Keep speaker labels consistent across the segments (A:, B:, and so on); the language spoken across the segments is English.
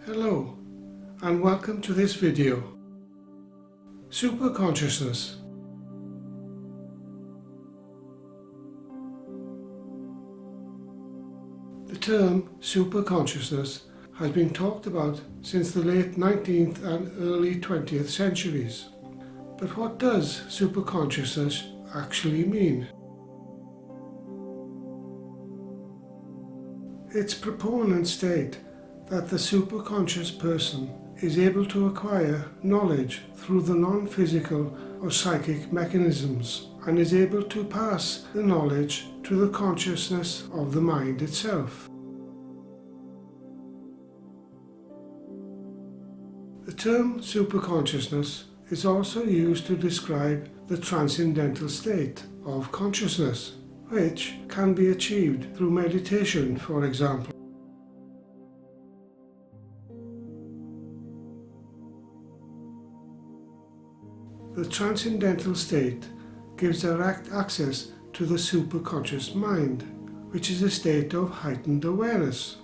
A: Hello and welcome to this video. Superconsciousness. The term superconsciousness has been talked about since the late 19th and early 20th centuries. But what does superconsciousness actually mean? Its proponents state that the superconscious person is able to acquire knowledge through the non-physical or psychic mechanisms and is able to pass the knowledge to the consciousness of the mind itself. The term superconsciousness is also used to describe the transcendental state of consciousness, which can be achieved through meditation, for example. The transcendental state gives direct access to the superconscious mind, which is a state of heightened awareness.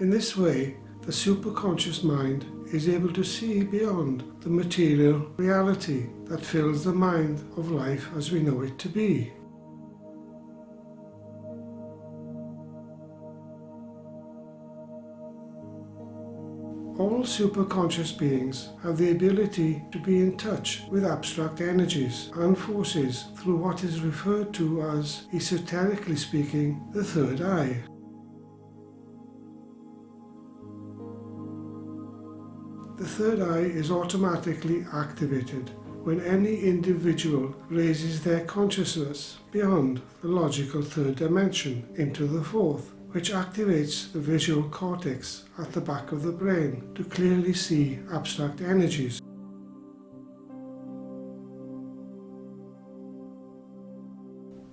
A: In this way, the superconscious mind is able to see beyond the material reality that fills the mind of life as we know it to be. All superconscious beings have the ability to be in touch with abstract energies and forces through what is referred to as, esoterically speaking, the third eye. The third eye is automatically activated when any individual raises their consciousness beyond the logical third dimension into the fourth, which activates the visual cortex at the back of the brain to clearly see abstract energies.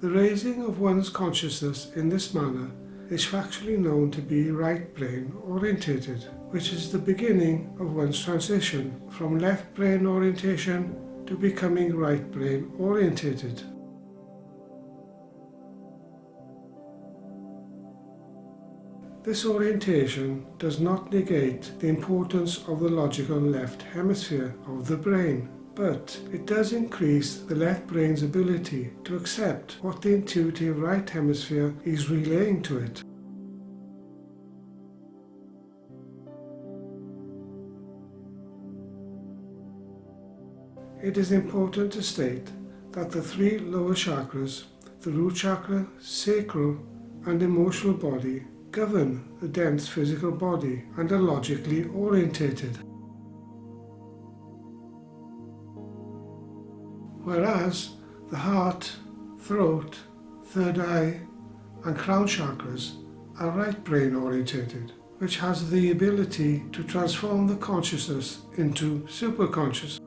A: The raising of one's consciousness in this manner is factually known to be right brain orientated, which is the beginning of one's transition from left brain orientation to becoming right brain orientated. This orientation does not negate the importance of the logical left hemisphere of the brain, but it does increase the left brain's ability to accept what the intuitive right hemisphere is relaying to it. It is important to state that the three lower chakras, the root chakra, sacral, and emotional body, govern the dense physical body and are logically orientated. Whereas the heart, throat, third eye and crown chakras are right brain orientated, which has the ability to transform the consciousness into superconscious.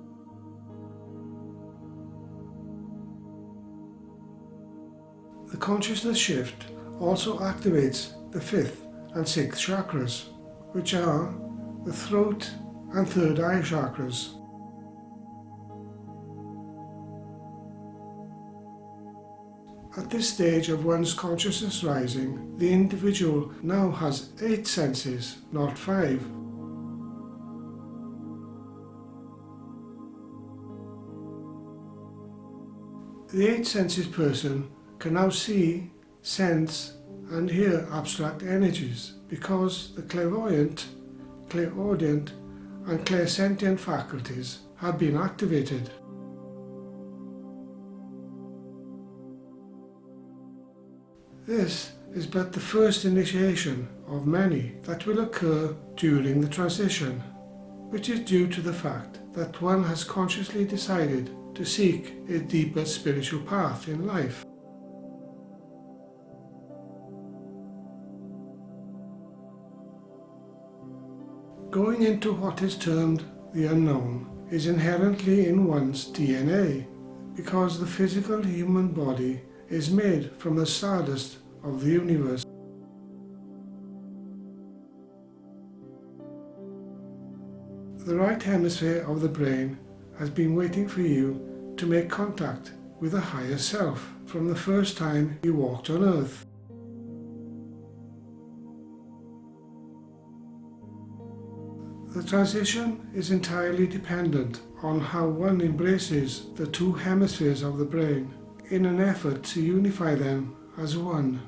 A: The consciousness shift also activates the fifth and sixth chakras, which are the throat and third eye chakras. At this stage of one's consciousness rising, the individual now has 8 senses, not 5. The 8 senses person can now see, sense, and hear abstract energies because the clairvoyant, clairaudient, and clairsentient faculties have been activated. This is but the first initiation of many that will occur during the transition, which is due to the fact that one has consciously decided to seek a deeper spiritual path in life. Going into what is termed the unknown is inherently in one's DNA, because the physical human body is made from the stardust of the universe. The right hemisphere of the brain has been waiting for you to make contact with a higher self from the first time you walked on earth. The transition is entirely dependent on how one embraces the two hemispheres of the brain in an effort to unify them as one.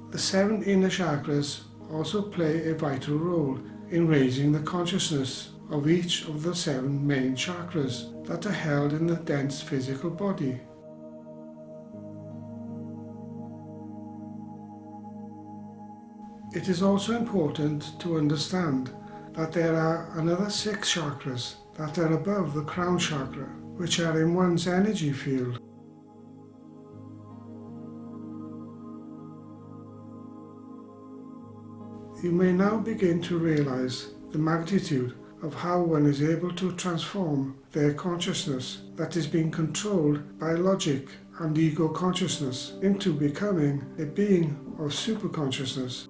A: The 7 inner chakras also play a vital role in raising the consciousness of each of the 7 main chakras that are held in the dense physical body. It is also important to understand that there are another 6 chakras that are above the crown chakra, which are in one's energy field. You may now begin to realize the magnitude of how one is able to transform their consciousness that is being controlled by logic and ego consciousness into becoming a being of superconsciousness.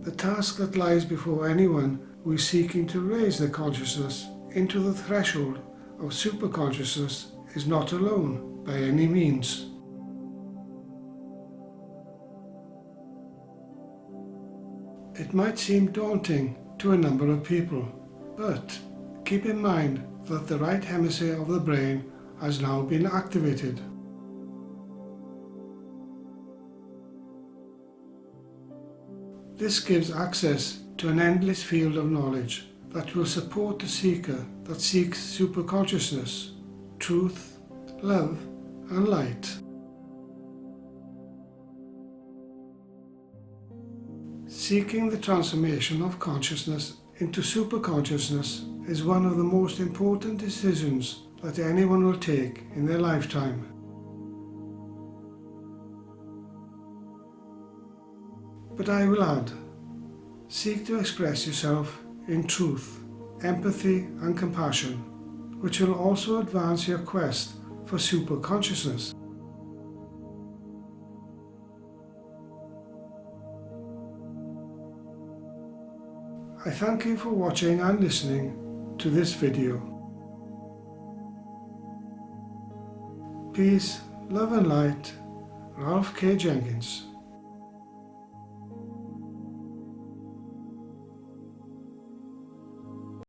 A: The task that lies before anyone who is seeking to raise their consciousness into the threshold of superconsciousness is not alone by any means. It might seem daunting to a number of people, but keep in mind that the right hemisphere of the brain has now been activated. This gives access to an endless field of knowledge that will support the seeker that seeks superconsciousness, truth, love, and light. Seeking the transformation of consciousness into superconsciousness is one of the most important decisions that anyone will take in their lifetime. But I will add, seek to express yourself in truth, empathy, and compassion, which will also advance your quest for superconsciousness. I thank you for watching and listening to this video. Peace, love and light, Ralph K. Jenkins.